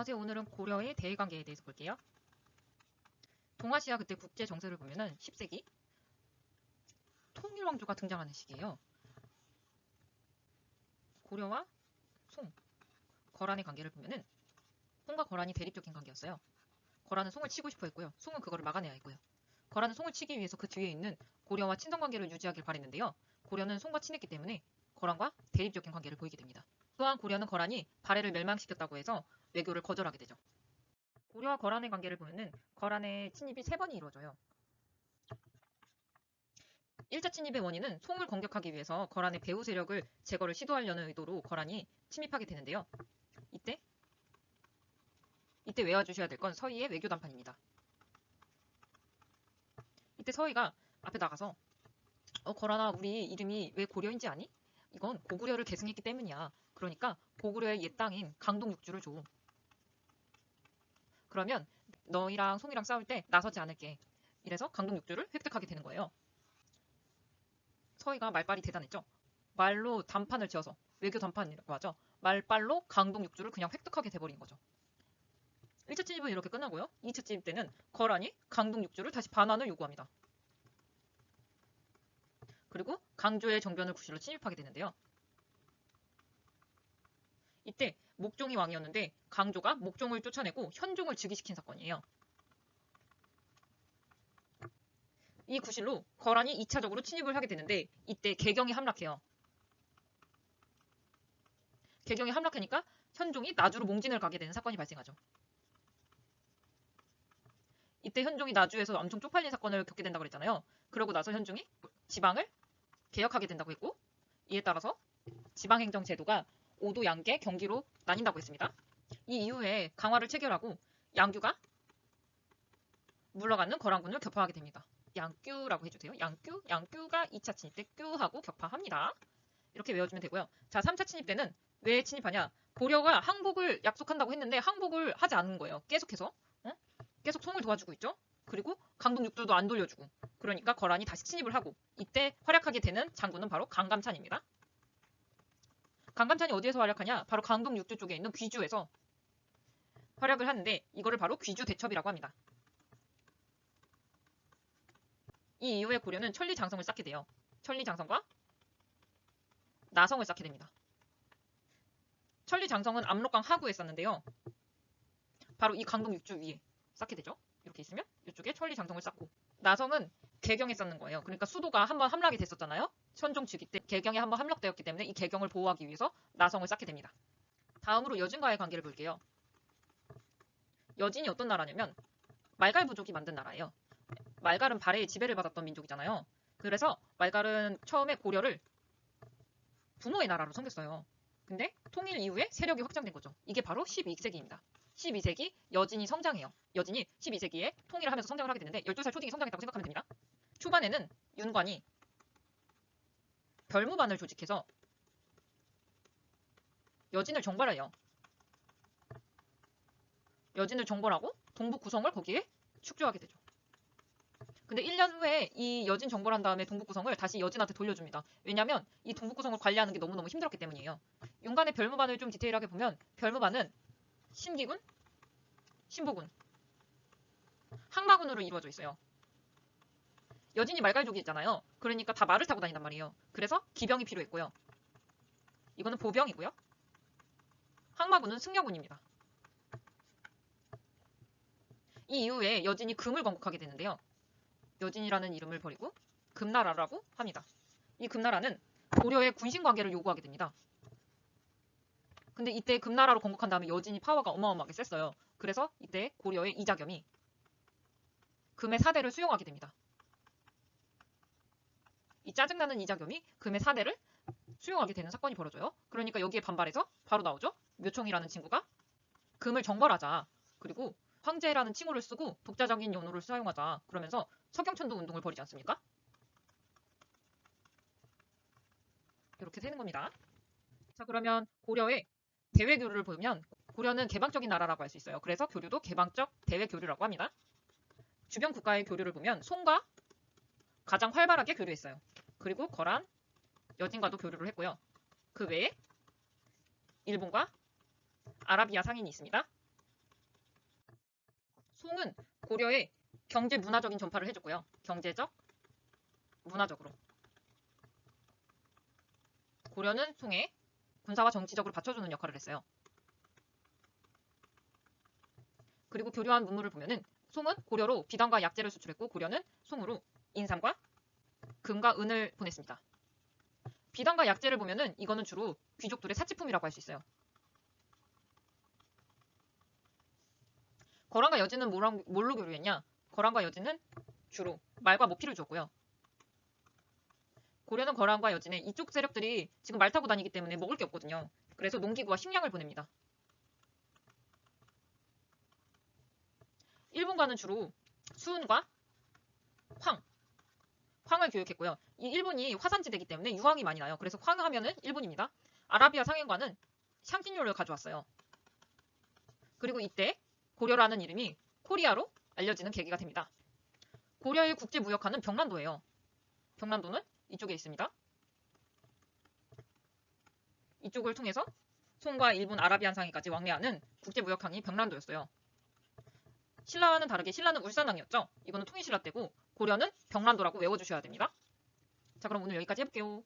안녕하세요. 오늘은 고려의 대외관계에 대해서 볼게요. 동아시아 그때 국제 정세를 보면은 10세기 통일왕조가 등장하는 시기예요. 고려와 송, 거란의 관계를 보면은 송과 거란이 대립적인 관계였어요. 거란은 송을 치고 싶어 했고요. 송은 그거를 막아내야 했고요. 거란은 송을 치기 위해서 그 뒤에 있는 고려와 친선 관계를 유지하길 바랬는데요. 고려는 송과 친했기 때문에 거란과 대립적인 관계를 보이게 됩니다. 또한 고려는 거란이 발해를 멸망시켰다고 해서 외교를 거절하게 되죠. 고려와 거란의 관계를 보면은 거란의 침입이 3번이 이루어져요. 1차 침입의 원인은 송을 공격하기 위해서 거란의 배후 세력을 제거를 시도하려는 의도로 거란이 침입하게 되는데요. 이때 외워주셔야 될 건 서희의 외교 담판입니다. 이때 서희가 앞에 나가서 거란아, 우리 이름이 왜 고려인지 아니? 이건 고구려를 계승했기 때문이야. 그러니까 고구려의 옛 땅인 강동 6주를 줘. 그러면 너희랑 송이랑 싸울 때 나서지 않을게. 이래서 강동 6주를 획득하게 되는 거예요. 서희가 말빨이 대단했죠. 말로 단판을 지어서 외교 단판이라고 하죠. 말빨로 강동 6주를 그냥 획득하게 돼버린 거죠. 1차 침입은 이렇게 끝나고요. 2차 침입 때는 거란이 강동 6주를 다시 반환을 요구합니다. 그리고 강조의 정변을 구실로 침입하게 되는데요. 이때 목종이 왕이었는데 강조가 목종을 쫓아내고 현종을 즉위시킨 사건이에요. 이 구실로 거란이 2차적으로 침입을 하게 되는데 이때 개경이 함락해요. 개경이 함락하니까 현종이 나주로 몽진을 가게 되는 사건이 발생하죠. 이때 현종이 나주에서 엄청 쪽팔린 사건을 겪게 된다고 그랬잖아요. 그러고 나서 현종이 지방을 개혁하게 된다고 했고 이에 따라서 지방행정 제도가 5도 양계 경기로 나뉜다고 했습니다. 이 이후에 강화를 체결하고 양규가 물러가는 거란군을 격파하게 됩니다. 양규라고 해주세요. 양규가 2차 침입 때 규하고 격파합니다. 이렇게 외워주면 되고요. 자, 3차 침입 때는 왜 침입하냐? 고려가 항복을 약속한다고 했는데 항복을 하지 않은 거예요. 계속해서. 계속 송을 도와주고 있죠. 그리고 강동 6주도 안 돌려주고. 그러니까 거란이 다시 침입을 하고 이때 활약하게 되는 장군은 바로 강감찬입니다. 강감찬이 어디에서 활약하냐? 바로 강동 6주 쪽에 있는 귀주에서 활약을 하는데 이거를 바로 귀주 대첩이라고 합니다. 이 이후에 고려는 천리장성을 쌓게 돼요. 천리장성과 나성을 쌓게 됩니다. 천리장성은 압록강 하구에 쌓는데요. 바로 이 강동 6주 위에 쌓게 되죠. 이렇게 있으면 이쪽에 천리장성을 쌓고 나성은 개경에 쌓는 거예요. 그러니까 수도가 한번 함락이 됐었잖아요. 현종 즉위 때 개경에 한번 함락되었기 때문에 이 개경을 보호하기 위해서 나성을 쌓게 됩니다. 다음으로 여진과의 관계를 볼게요. 여진이 어떤 나라냐면 말갈 부족이 만든 나라예요. 말갈은 발해의 지배를 받았던 민족이잖아요. 그래서 말갈은 처음에 고려를 부모의 나라로 섬겼어요. 근데 통일 이후에 세력이 확장된 거죠. 이게 바로 12세기입니다. 12세기 여진이 성장해요. 여진이 12세기에 통일을 하면서 성장을 하게 되는데 12살 초딩이 성장했다고 생각하면 됩니다. 초반에는 윤관이 별무반을 조직해서 여진을 정벌해요. 여진을 정벌하고 동북 구성을 거기에 축조하게 되죠. 근데 1년 후에 이 여진 정벌한 다음에 동북 구성을 다시 여진한테 돌려줍니다. 왜냐면 이 동북 구성을 관리하는 게 너무너무 힘들었기 때문이에요. 윤관의 별무반을 좀 디테일하게 보면 별무반은 심기군, 신보군, 항마군으로 이루어져 있어요. 여진이 말갈족이잖아요. 그러니까 다 말을 타고 다닌단 말이에요. 그래서 기병이 필요했고요. 이거는 보병이고요. 항마군은 승려군입니다. 이 이후에 여진이 금을 건국하게 되는데요. 여진이라는 이름을 버리고 금나라라고 합니다. 이 금나라는 고려의 군신 관계를 요구하게 됩니다. 근데 이때 금나라로 건국한 다음에 여진이 파워가 어마어마하게 셌어요. 그래서 이때 고려의 이자겸이 금의 사대를 수용하게 됩니다. 이 짜증나는 이자겸이 금의 사대를 수용하게 되는 사건이 벌어져요. 그러니까 여기에 반발해서 바로 나오죠. 묘총이라는 친구가 금을 정벌하자. 그리고 황제라는 칭호를 쓰고 독자적인 연호를 사용하자. 그러면서 서경천도 운동을 벌이지 않습니까? 이렇게 되는 겁니다. 자, 그러면 고려의 대외 교류를 보면 고려는 개방적인 나라라고 할 수 있어요. 그래서 교류도 개방적 대외 교류라고 합니다. 주변 국가의 교류를 보면 송과 가장 활발하게 교류했어요. 그리고 거란, 여진과도 교류를 했고요. 그 외에 일본과 아라비아 상인이 있습니다. 송은 고려의 경제 문화적인 전파를 해줬고요. 경제적, 문화적으로. 고려는 송에 군사와 정치적으로 받쳐주는 역할을 했어요. 그리고 교류한 문물을 보면은 송은 고려로 비단과 약재를 수출했고 고려는 송으로 인삼과 금과 은을 보냈습니다. 비단과 약재를 보면은 이거는 주로 귀족들의 사치품이라고 할 수 있어요. 거란과 여진은 뭘로 교류했냐? 거란과 여진은 주로 말과 모피를 주었고요. 고려는 거란과 여진에 이쪽 세력들이 지금 말 타고 다니기 때문에 먹을 게 없거든요. 그래서 농기구와 식량을 보냅니다. 일본과는 주로 수은과 황을 교육했고요. 이 일본이 화산지대이기 때문에 유황이 많이 나요. 그래서 황 하면은 일본입니다. 아라비아 상행과는 향신료를 가져왔어요. 그리고 이때 고려라는 이름이 코리아로 알려지는 계기가 됩니다. 고려의 국제무역하는 병란도예요. 병란도는 이쪽에 있습니다. 이쪽을 통해서 송과 일본 아라비안 상해까지 왕래하는 국제무역항이 병란도였어요. 신라와는 다르게 신라는 울산항이었죠. 이거는 통일신라 때고 고려는 병란도라고 외워주셔야 됩니다. 자, 그럼 오늘 여기까지 해볼게요.